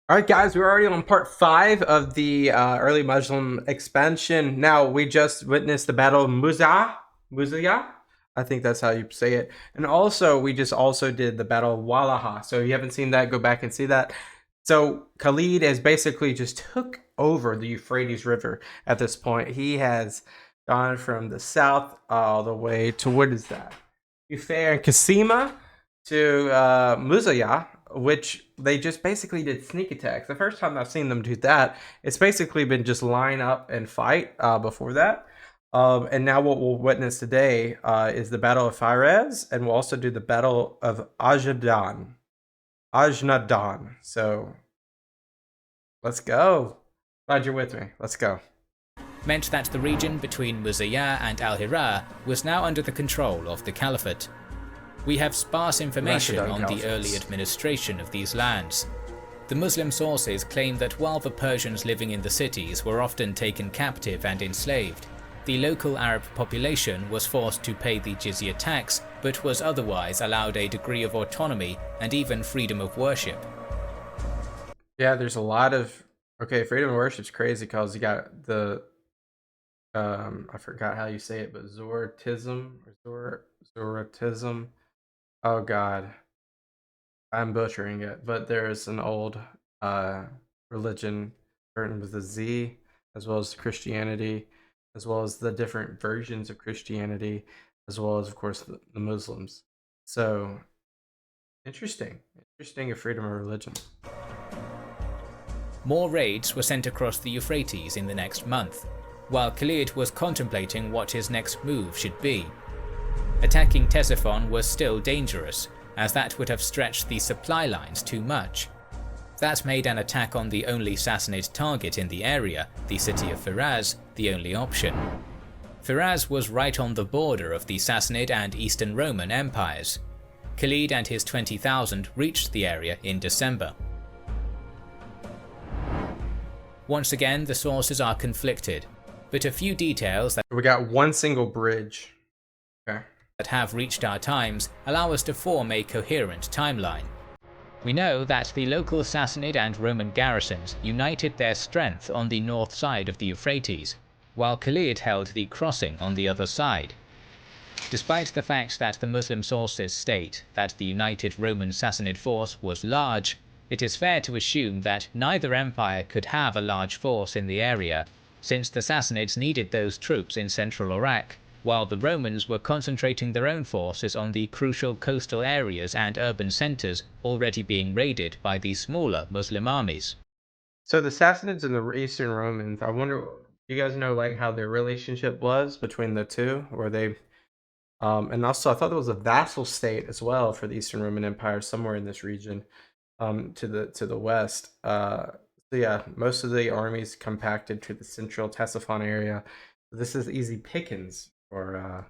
All right, guys, we're already on part 5 of the early Muslim expansion. Now, we just witnessed the Battle of Muzaya. I think that's how you say it. And also, we just also did the Battle of Walaha. So if you haven't seen that, go back and see that. So Khalid has basically just took over the Euphrates River at this point. He has gone from the south all the way to, what is that? Ufair and Kasima to Muzaya, which they just basically did sneak attacks. The first time I've seen them do that, it's basically been just line up and fight before that. And now what we'll witness today is the Battle of Firaz, and we'll also do the Battle of Ajnadayn. So let's go. Glad you're with me. Let's go. Meant that the region between Muzaya and Al-Hira was now under the control of the Caliphate. We have sparse information Rashidun on the Caliphates. early administration of these lands. The Muslim sources claim that while the Persians living in the cities were often taken captive and enslaved, the local Arab population was forced to pay the jizya tax, but was otherwise allowed a degree of autonomy and even freedom of worship. Yeah, there's a lot of freedom of worship's crazy because you got the I forgot how you say it, but Zoroastrianism. Oh God, I'm butchering it. But there's an old religion starting with a Z, as well as Christianity, as well as the different versions of Christianity, as well as of course the Muslims. So interesting of freedom of religion. More raids were sent across the Euphrates in the next month, while Khalid was contemplating what his next move should be. Attacking Ctesiphon was still dangerous, as that would have stretched the supply lines too much. That made an attack on the only Sassanid target in the area, the city of Firaz, the only option. Firaz was right on the border of the Sassanid and Eastern Roman empires. Khalid and his 20,000 reached the area in December. Once again, the sources are conflicted, but a few details We got one single bridge. Okay. that have reached our times allow us to form a coherent timeline. We know that the local Sassanid and Roman garrisons united their strength on the north side of the Euphrates, while Khalid held the crossing on the other side. Despite the fact that the Muslim sources state that the united Roman Sassanid force was large, it is fair to assume that neither empire could have a large force in the area, since the Sassanids needed those troops in central Iraq, while the Romans were concentrating their own forces on the crucial coastal areas and urban centres already being raided by the smaller Muslim armies. So the Sassanids and the Eastern Romans, I wonder, you guys know like how their relationship was between the two? Were they and also I thought there was a vassal state as well for the Eastern Roman Empire somewhere in this region, to the west. So yeah, most of the armies compacted to the central Ctesiphon area. This is easy pickings for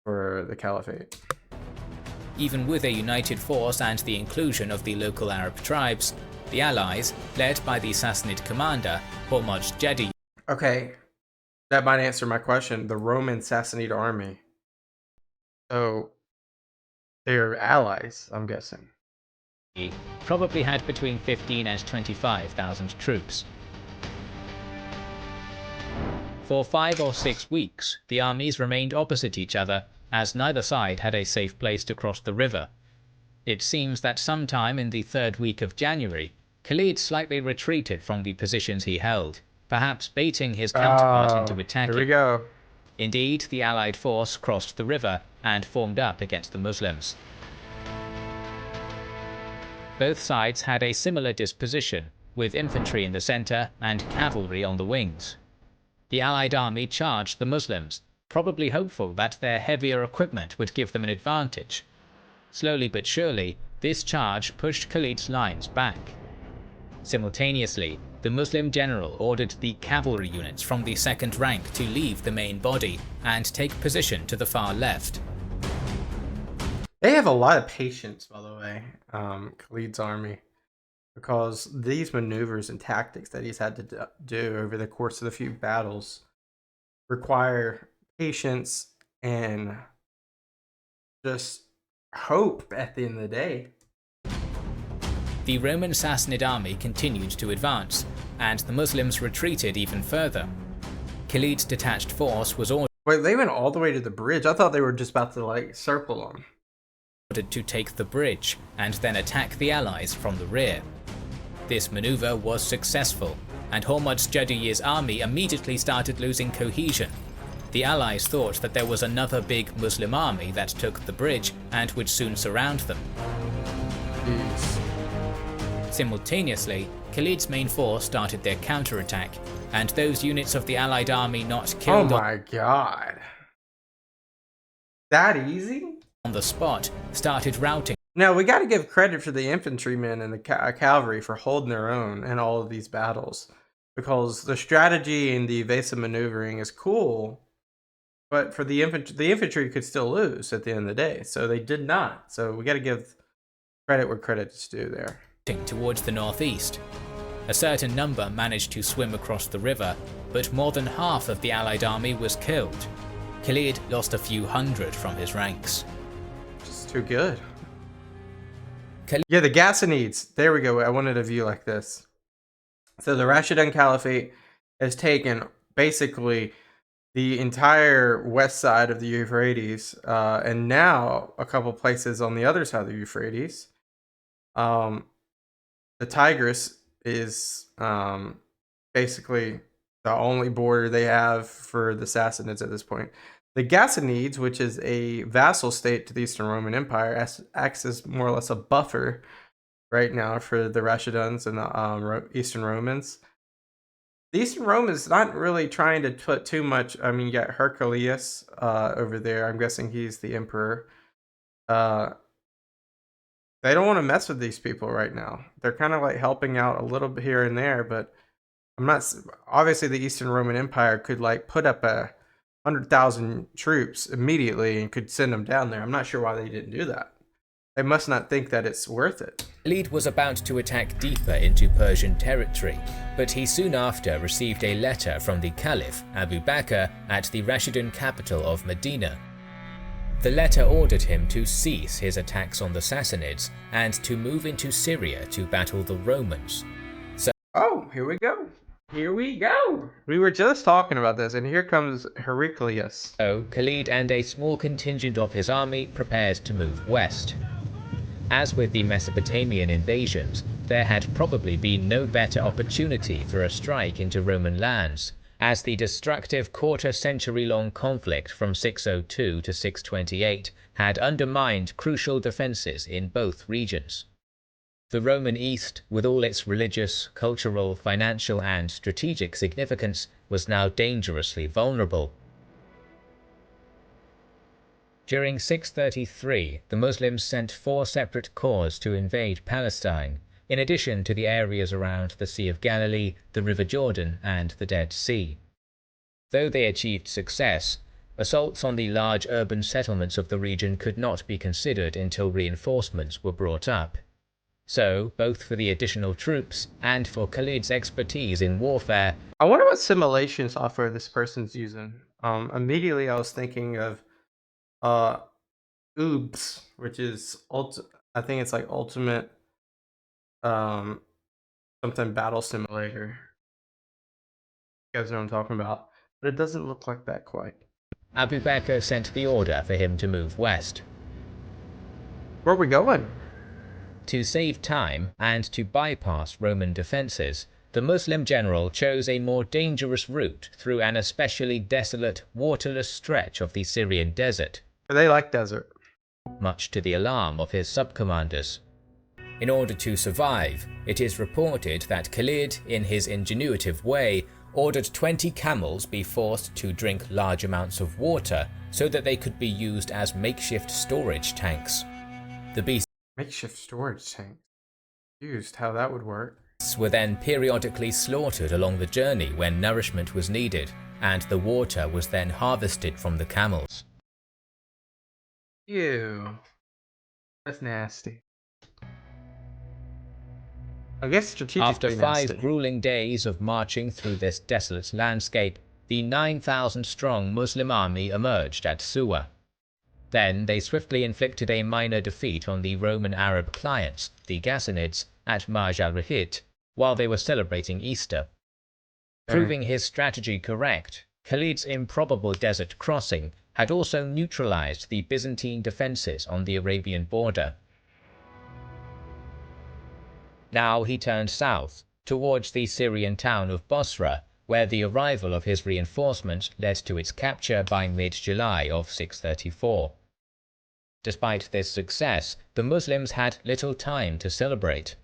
the Caliphate. Even with a united force and the inclusion of the local Arab tribes, the allies, led by the Sassanid commander Hormozd Jadi, Okay, that might answer my question. The Roman Sassanid army. So they're allies, I'm guessing. probably had between 15 and 25,000 troops. For 5 or 6 weeks, the armies remained opposite each other, as neither side had a safe place to cross the river. It seems that sometime in the 3rd week of January, Khalid slightly retreated from the positions he held, perhaps baiting his counterpart into Here we attacking. go. Indeed, the allied force crossed the river and formed up against the Muslims. Both sides had a similar disposition, with infantry in the centre and cavalry on the wings. The allied army charged the Muslims, probably hopeful that their heavier equipment would give them an advantage. Slowly but surely, this charge pushed Khalid's lines back. Simultaneously, the Muslim general ordered the cavalry units from the second rank to leave the main body and take position to the far left. They have a lot of patience, by the way, Khalid's army, because these maneuvers and tactics that he's had to do over the course of the few battles require patience and just hope at the end of the day. The Roman Sassanid army continued to advance, and the Muslims retreated even further. Khalid's detached force was ordered Wait, they went all the way to the bridge? I thought they were just about to, like, circle them. to take the bridge and then attack the allies from the rear. This maneuver was successful, and Hormuzd Jadid's army immediately started losing cohesion. The allies thought that there was another big Muslim army that took the bridge and would soon surround them. Jeez. Simultaneously, Khalid's main force started their counterattack, and those units of the allied army not killed Oh my god. That easy? on the spot started routing. Now, we got to give credit for the infantrymen and the cavalry for holding their own in all of these battles, because the strategy and the evasive maneuvering is cool, but for the infantry could still lose at the end of the day, so they did not. So we got to give credit where credit's due there. Towards the northeast. A certain number managed to swim across the river, but more than half of the allied army was killed. Khalid lost a few hundred from his ranks. Just too good. Yeah, the Sassanids. There we go. I wanted a view like this. So the Rashidun Caliphate has taken basically the entire west side of the Euphrates, and now a couple places on the other side of the Euphrates. The Tigris is basically the only border they have for the Sassanids at this point. The Sassanids, which is a vassal state to the Eastern Roman Empire, acts as more or less a buffer right now for the Rashiduns and the Eastern Romans. The Eastern Romans not really trying to put too much. I mean, you got Hercules over there. I'm guessing he's the emperor. They don't want to mess with these people right now. They're kind of like helping out a little bit here and there, but I'm not. Obviously, the Eastern Roman Empire could like put up 100,000 troops immediately and could send them down there. I'm not sure why they didn't do that. They must not think that it's worth it. Khalid was about to attack deeper into Persian territory, but he soon after received a letter from the Caliph, Abu Bakr, at the Rashidun capital of Medina. The letter ordered him to cease his attacks on the Sassanids and to move into Syria to battle the Romans. Oh, here we go. Here we go. We were just talking about this, and here comes Heraclius. So Khalid and a small contingent of his army prepared to move west. As with the Mesopotamian invasions, there had probably been no better opportunity for a strike into Roman lands, as the destructive quarter-century-long conflict from 602 to 628 had undermined crucial defences in both regions. The Roman East, with all its religious, cultural, financial and strategic significance, was now dangerously vulnerable. During 633, the Muslims sent 4 separate corps to invade Palestine, in addition to the areas around the Sea of Galilee, the River Jordan and the Dead Sea. Though they achieved success, assaults on the large urban settlements of the region could not be considered until reinforcements were brought up. So, both for the additional troops and for Khalid's expertise in warfare, I wonder what simulation software this person's using. Immediately I was thinking of OOBS, which is I think it's like ultimate something battle simulator. You guys know what I'm talking about. But it doesn't look like that quite. Abu Bakr sent the order for him to move west. Where are we going? To save time and to bypass Roman defences, the Muslim general chose a more dangerous route through an especially desolate, waterless stretch of the Syrian desert. They like desert. Much to the alarm of his sub-commanders. In order to survive, it is reported that Khalid, in his ingenuitive way, ordered 20 camels be forced to drink large amounts of water so that they could be used as makeshift storage tanks. The beasts Makeshift storage tank. Used how that would work. were then periodically slaughtered along the journey when nourishment was needed, and the water was then harvested from the camels. Ew. That's nasty. I guess strategically After 5 nasty. grueling days of marching through this desolate landscape, the 9,000-strong Muslim army emerged at Suwa. Then they swiftly inflicted a minor defeat on the Roman Arab clients, the Sassanids, at Marj al-Rahit while they were celebrating Easter. Proving his strategy correct, Khalid's improbable desert crossing had also neutralized the Byzantine defenses on the Arabian border. Now he turned south, towards the Syrian town of Bosra, where the arrival of his reinforcements led to its capture by mid-July of 634. Despite this success, the Muslims had little time to celebrate.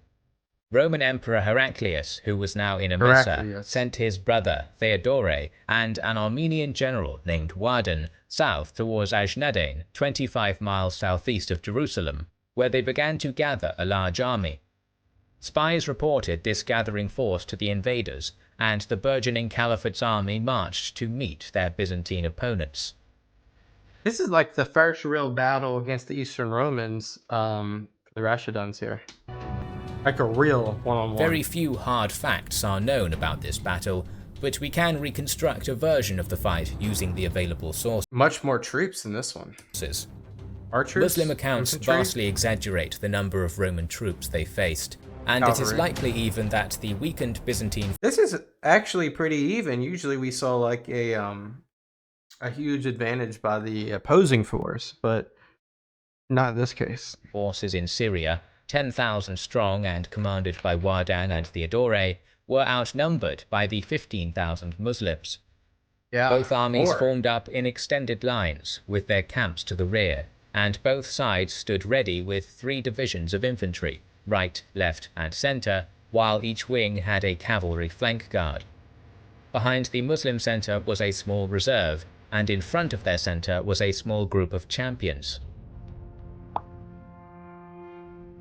Roman Emperor Heraclius, who was now in Emesa, sent his brother Theodore and an Armenian general named Wardan south towards Ajnadayn, 25 miles southeast of Jerusalem, where they began to gather a large army. Spies reported this gathering force to the invaders, and the burgeoning Caliphate's army marched to meet their Byzantine opponents. This is like the first real battle against the Eastern Romans, the Rashiduns here. Like a real one-on-one. Very few hard facts are known about this battle, but we can reconstruct a version of the fight using the available sources. Much more troops in this one. Archers? Muslim accounts infantry? vastly exaggerate the number of Roman troops they faced, and it is likely even that the weakened Byzantine... This is actually pretty even. Usually we saw like a huge advantage by the opposing force, but not in this case. Forces in Syria, 10,000 strong and commanded by Wardan and Theodore, were outnumbered by the 15,000 Muslims. Yeah, both armies formed up in extended lines, with their camps to the rear, and both sides stood ready with 3 divisions of infantry, right, left, and center, while each wing had a cavalry flank guard. Behind the Muslim center was a small reserve, and in front of their center was a small group of champions.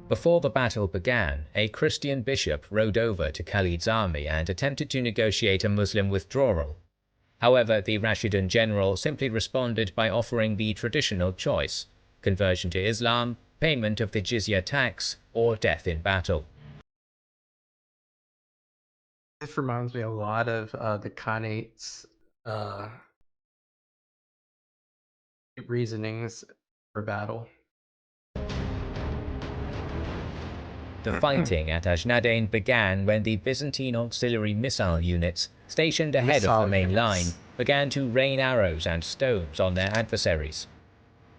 Before the battle began, a Christian bishop rode over to Khalid's army and attempted to negotiate a Muslim withdrawal. However, the Rashidun general simply responded by offering the traditional choice: conversion to Islam, payment of the jizya tax, or death in battle. This reminds me a lot of the Khanate's reasonings for battle. The fighting at Ajnadayn began when the Byzantine auxiliary missile units, stationed ahead of the main line, began to rain arrows and stones on their adversaries.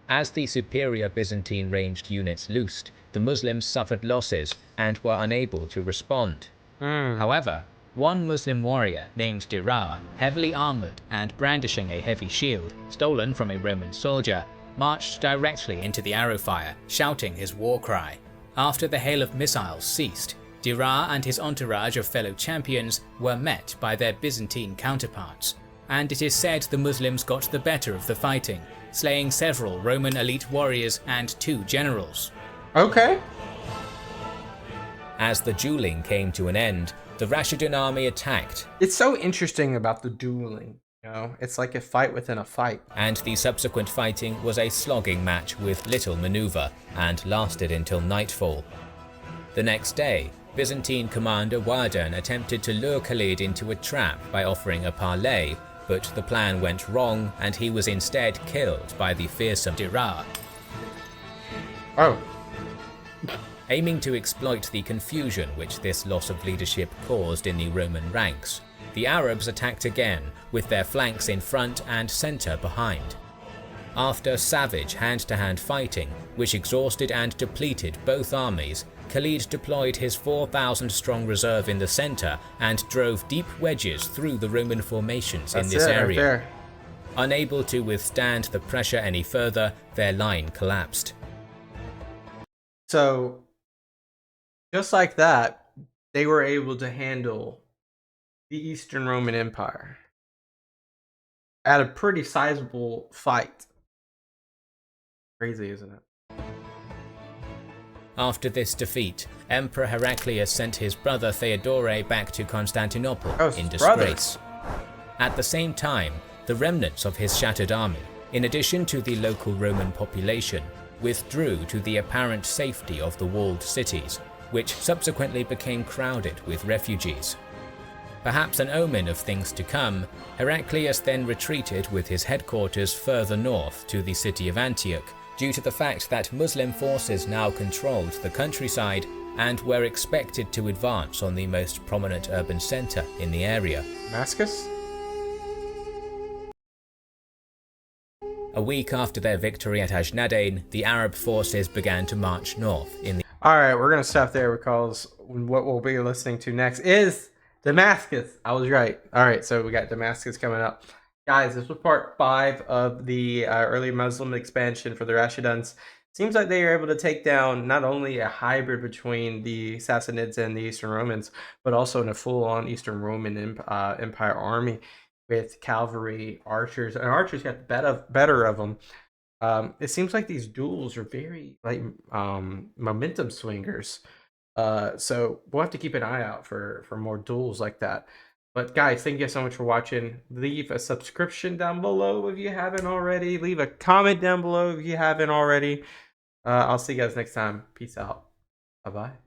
As the superior Byzantine ranged units loosed, the Muslims suffered losses and were unable to respond. However, one Muslim warrior named Dirar, heavily armoured and brandishing a heavy shield, stolen from a Roman soldier, marched directly into the arrow fire, shouting his war cry. After the hail of missiles ceased, Dirar and his entourage of fellow champions were met by their Byzantine counterparts, and it is said the Muslims got the better of the fighting, slaying several Roman elite warriors and 2 generals. Okay. As the dueling came to an end, the Rashidun army attacked. It's so interesting about the dueling. You know, it's like a fight within a fight. And the subsequent fighting was a slogging match with little maneuver, and lasted until nightfall. The next day, Byzantine commander Wardan attempted to lure Khalid into a trap by offering a parley, but the plan went wrong and he was instead killed by the fearsome Dirar. Oh. Aiming to exploit the confusion which this loss of leadership caused in the Roman ranks, the Arabs attacked again, with their flanks in front and center behind. After savage hand-to-hand fighting, which exhausted and depleted both armies, Khalid deployed his 4,000-strong reserve in the center and drove deep wedges through the Roman formations in this area. Right there. Unable to withstand the pressure any further, their line collapsed. So, just like that, they were able to handle the Eastern Roman Empire at a pretty sizable fight. Crazy, isn't it? After this defeat, Emperor Heraclius sent his brother Theodore back to Constantinople in disgrace. At the same time, the remnants of his shattered army, in addition to the local Roman population, withdrew to the apparent safety of the walled cities, which subsequently became crowded with refugees. Perhaps an omen of things to come, Heraclius then retreated with his headquarters further north to the city of Antioch, due to the fact that Muslim forces now controlled the countryside and were expected to advance on the most prominent urban centre in the area. Damascus? A week after their victory at Ajnadayn, the Arab forces began to march north in the... Alright, we're going to stop there because what we'll be listening to next is Damascus. I was right. Alright, so we got Damascus coming up. Guys, this was part 5 of the early Muslim expansion for the Rashiduns. Seems like they were able to take down not only a hybrid between the Sassanids and the Eastern Romans, but also in a full-on Eastern Roman Empire army with cavalry, archers, and archers got better of them. It seems like these duels are very like momentum swingers. So we'll have to keep an eye out for more duels like that. But guys, thank you so much for watching. Leave a subscription down below if you haven't already. Leave a comment down below if you haven't already. I'll see you guys next time. Peace out. Bye-bye.